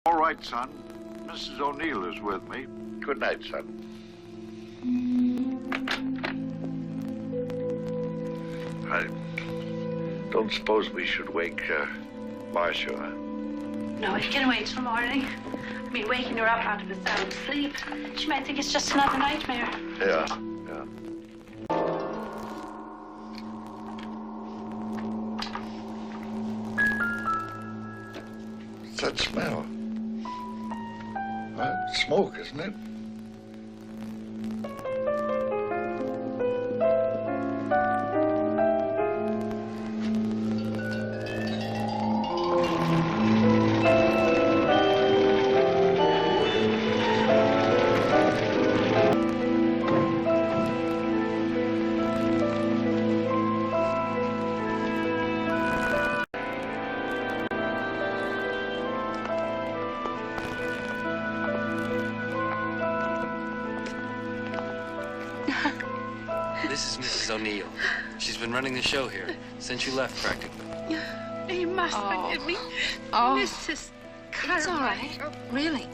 All right, son. Mrs. O'Neill is with me. Good night, son. I don't suppose we should wake Marcia, huh? No, you can wait till morning. I mean, waking her up out of a sound sleep. She might think it's just another nightmare. Yeah. What's that smell? Smoke, isn't it? This is Mrs. O'Neill. She's been running the show here since you left, practically. You must forgive me. Mrs. Carmichael. It's all right. Really.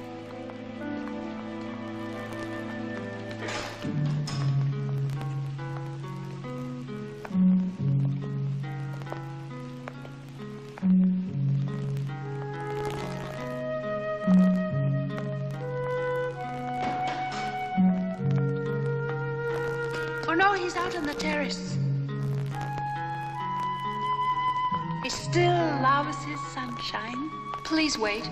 Oh, no, he's out on the terrace. He still loves his sunshine. Please wait.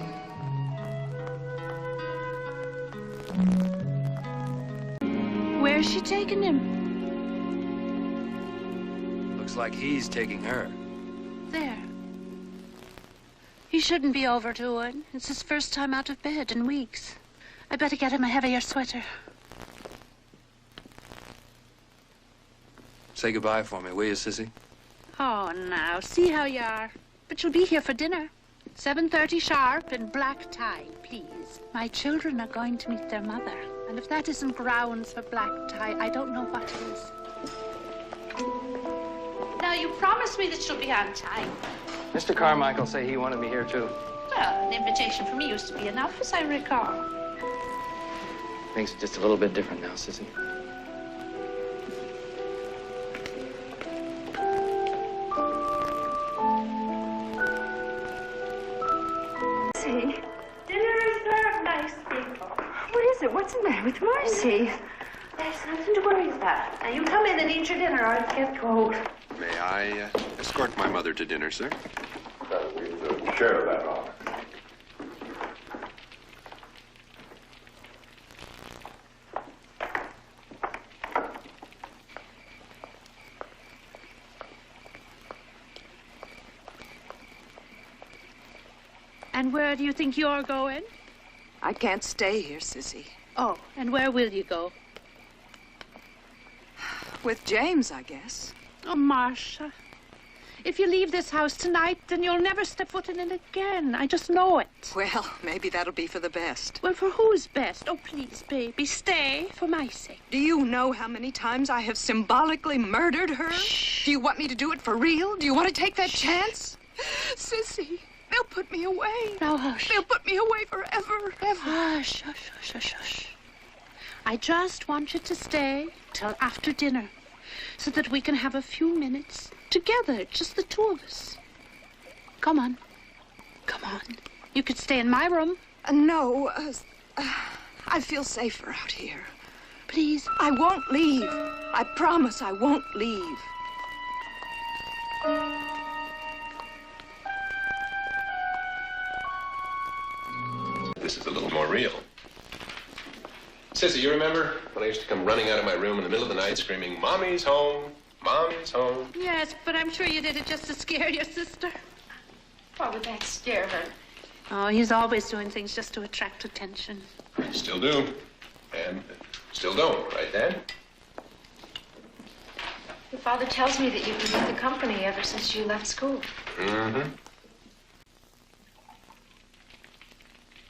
Where's she taking him? Looks like he's taking her. There. He shouldn't be overdoing. It's his first time out of bed in weeks. I better get him a heavier sweater. Say goodbye for me, will you, Sissy? Oh, now, see how you are. But you'll be here for dinner. 7:30 sharp in black tie, please. My children are going to meet their mother. And if that isn't grounds for black tie, I don't know what is. Now, you promised me that you'll be on time. Mr. Carmichael say he wanted me here, too. Well, an invitation from me used to be enough, as I recall. Things are just a little bit different now, Sissy. See, dinner is served, nice people. What is it? What's the matter with Marcy? There's nothing to worry about. Now, you come in and eat your dinner or it'll get cold. May I escort my mother to dinner, sir? We'll share that honor. And where do you think you're going? I can't stay here, Sissy. Oh, and where will you go? With James, I guess. Oh, Marcia. If you leave this house tonight, then you'll never step foot in it again. I just know it. Well, maybe that'll be for the best. Well, for whose best? Oh, please, baby, stay for my sake. Do you know how many times I have symbolically murdered her? Shh. Do you want me to do it for real? Do you want to take that chance? Sissy, they'll put me away. Now, hush. They'll put me away forever, ever. Hush, hush, hush, hush, hush. I just want you to stay till after dinner so that we can have a few minutes together, just the two of us. Come on. Come on. You could stay in my room. No, I feel safer out here. Please. I won't leave. I promise I won't leave. This is a little more real. Sissy, you remember when I used to come running out of my room in the middle of the night screaming, "Mommy's home, Mommy's home"? Yes, but I'm sure you did it just to scare your sister. What would that scare her? Oh, he's always doing things just to attract attention. Still do. And still don't, right, Dad? Your father tells me that you've been with the company ever since you left school. Mm-hmm.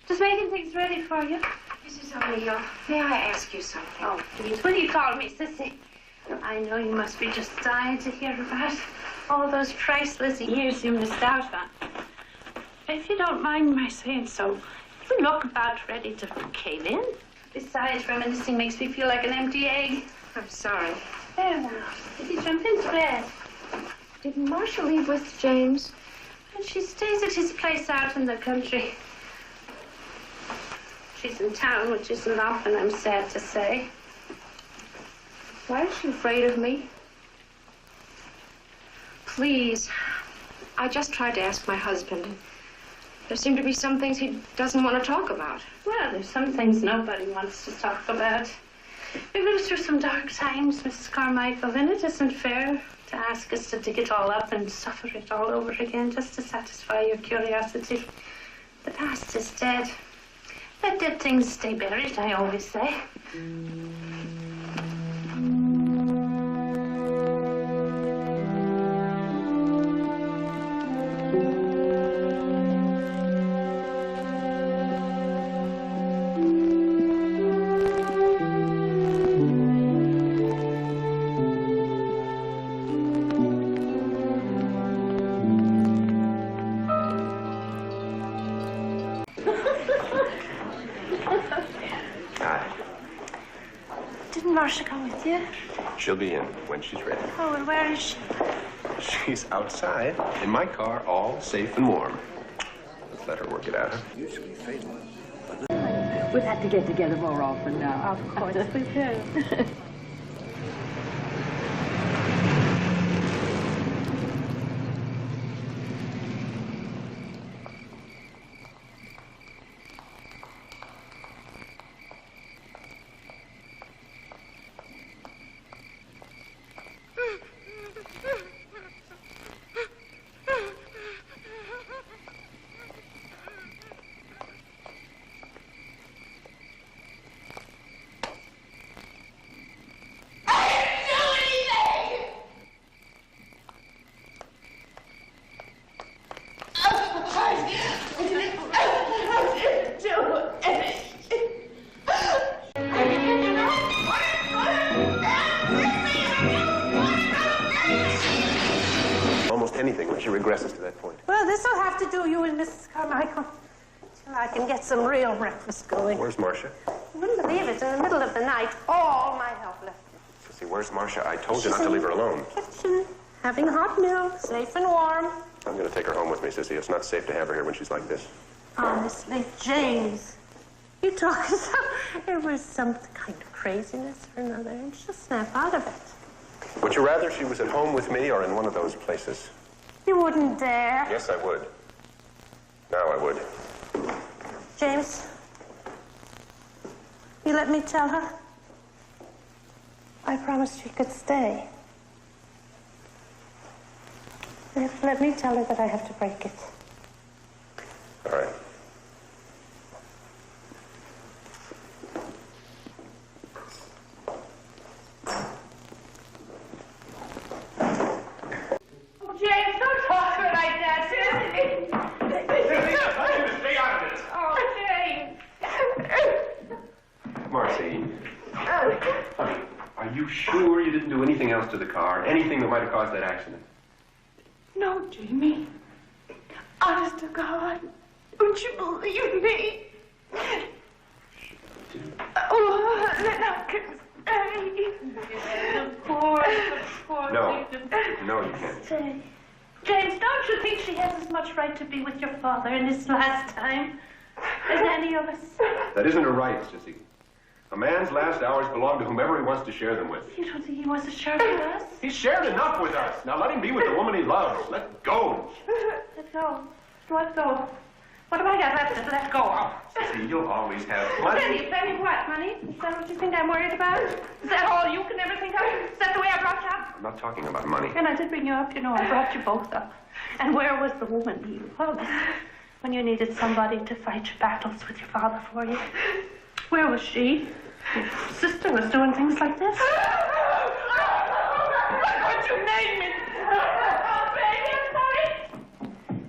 Just making things ready for you. Mrs. O'Neill, may I ask you something? Oh, please, will you call me Sissy? I know you must be just dying to hear about all those priceless years you missed out on. If you don't mind my saying so, You look about ready to cave in. Besides, reminiscing makes me feel like an empty egg. I'm sorry. There now. Did you jump in, Fred? Did Marcia leave with James? And she stays at his place out in the country. She's in town, which isn't often, I'm sad to say. Why is she afraid of me? Please. I just tried to ask my husband. There seem to be some things he doesn't want to talk about. Well, there's some things nobody wants to talk about. We've lived through some dark times, Mrs. Carmichael, and it isn't fair to ask us to dig it all up and suffer it all over again just to satisfy your curiosity. The past is dead. Let dead things stay buried, I always say. Didn't Marcia come with you? She'll be in when she's ready. Oh, and where is she? She's outside in my car, all safe and warm. Let's let her work it out. Huh? We've had to get together more often now. Of course we do. Almost anything when she regresses to that point. Well, this'll have to do, you and Mrs. Carmichael, till I can get some real breakfast going. Where's Marcia? You wouldn't believe it, in the middle of the night, all my help left me. Sissy, where's Marcia? I told you not to leave her alone. Kitchen, having hot milk, safe and warm. I'm going to take her home with me, Sissy. It's not safe to have her here when she's like this. Honestly, James, you talk as though it was some kind of craziness or another, and she'll snap out of it. Would you rather she was at home with me or in one of those places? You wouldn't dare. Yes, I would. Now I would. James, you let me tell her? I promised she could stay. Let me tell her that I have to break it. All right. Oh, James, don't talk to her like that, seriously. I want you to stay out of this. Oh, James. Marcy. Honey, are you sure you didn't do anything else to the car? Anything that might have caused that accident? No, Jamie. Honest to God, don't you believe me? Oh, now can stay. Of course. No. No, you can't. Stay. James, don't you think she has as much right to be with your father in his last time as any of us? That isn't a right, Sissy. A man's last hours belong to whomever he wants to share them with. You don't think he wants to share with us? He's shared enough with us. Now let him be with the woman he loves. Let go. Let go. Let go. What have I got left to let go of? Sissy, you'll always have plenty. Plenty of what, money? Is that what you think I'm worried about? Is that all you can ever think of? Is that the way I brought you up? I'm not talking about money. And I did bring you up, you know. I brought you both up. And where was the woman you loved when you needed somebody to fight your battles with your father for you? Where was she? Your sister was doing things like this. Look what you made me. Oh, baby, I'm sorry.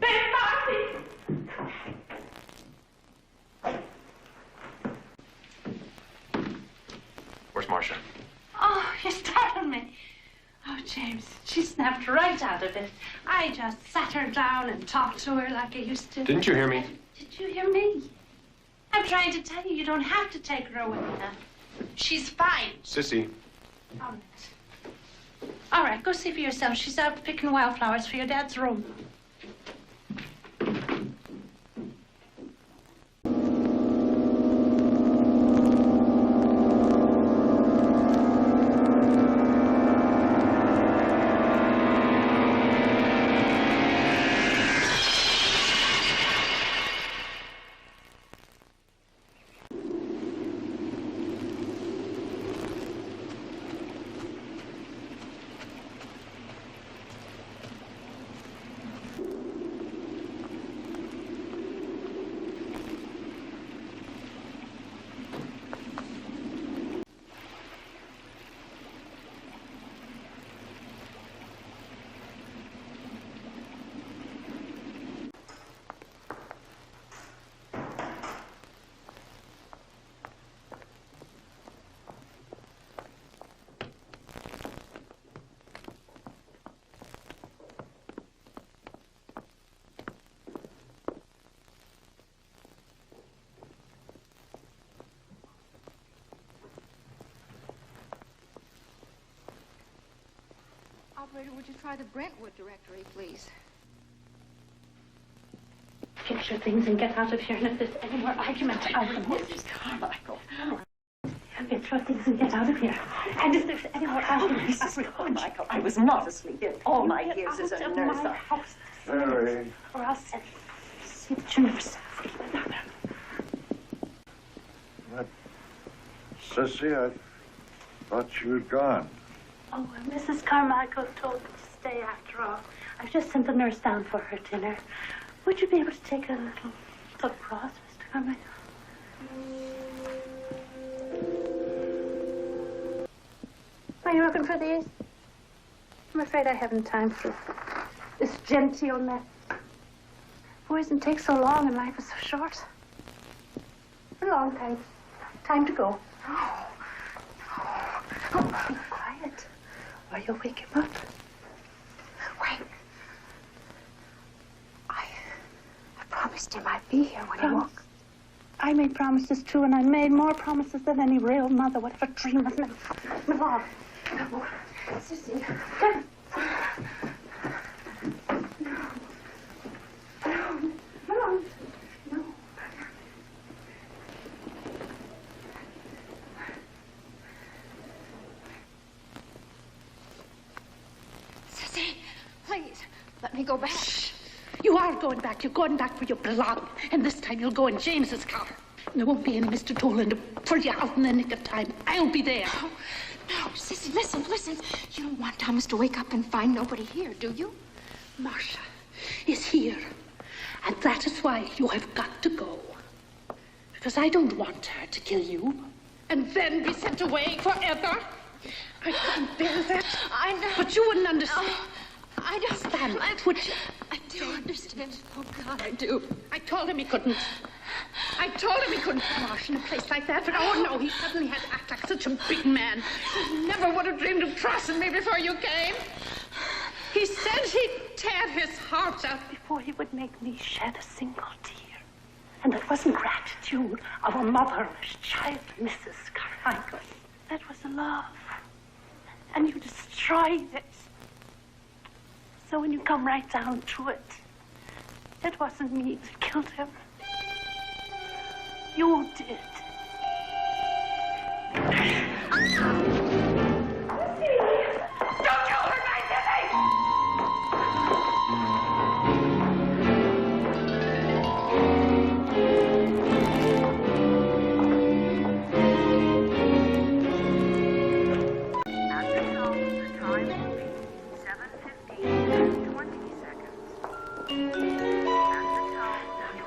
Baby, Marcy. Where's Marcia? Oh, you startled me. Oh, James, she snapped right out of it. I just sat her down and talked to her like I used to. Didn't you hear me? Did you hear me? I'm trying to tell you, you don't have to take her away now. She's fine. Sissy. All right. All right, go see for yourself. She's out picking wildflowers for your dad's room. Operator, would you try the Brentwood directory, please? Get your things and get out of here. And if there's any more argument, I will Mrs. Carmichael. Get your things and get out of here. And if there's any more argument, Mrs. Carmichael, I was not asleep in all my years as a nurse. My house. Mary. Or I'll see that you never suffer with another. Sissy, I thought you had gone. Oh, well, Mrs. Carmichael told me to stay after all. I've just sent the nurse down for her dinner. Would you be able to take a little across, Mr. Carmichael? Are you looking for these? I'm afraid I haven't time for this genteel mess. Poison takes so long and life is so short. A long time. Time to go. Oh, be quiet, or you'll wake him up. Wait. I promised him I'd be here when he woke. I made promises too, and I made more promises than any real mother would ever dream of. Move on. No. Sissy. Come. No. No. Sissy, please, let me go back. Shh. You are going back. You're going back where you belong. And this time you'll go in James's car. And there won't be any Mr. Dolan to pull you out in the nick of time. I'll be there. No, Sissy, listen. You don't want Thomas to wake up and find nobody here, do you? Marcia is here. And that is why you have got to go. Because I don't want her to kill you and then be sent away forever. I couldn't bear that. I know. But you wouldn't understand. I don't Understand that, would you? I do understand. Oh, God, I do. I told him he couldn't. I told him he couldn't crash in a place like that, but oh no, he suddenly had to act like such a big man. He never would have dreamed of crossing me before you came. He said he'd tear his heart out before he would make me shed a single tear. And that wasn't gratitude of a motherless child, Mrs. Carmichael. That was love. And you destroyed it. So when you come right down to it, it wasn't me that killed him. You did. Don't kill her, my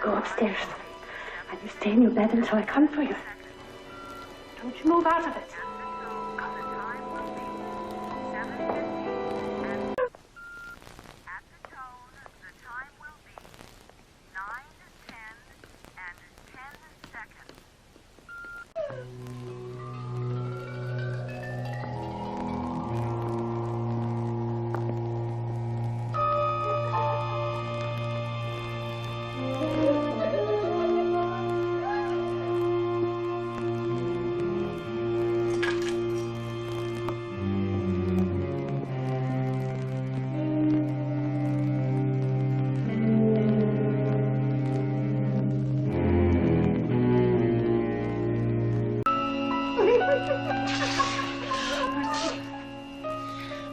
Go upstairs. And you stay in your bed until I come for you. Don't you move out of it.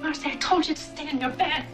Marcy, I told you to stay in your bed.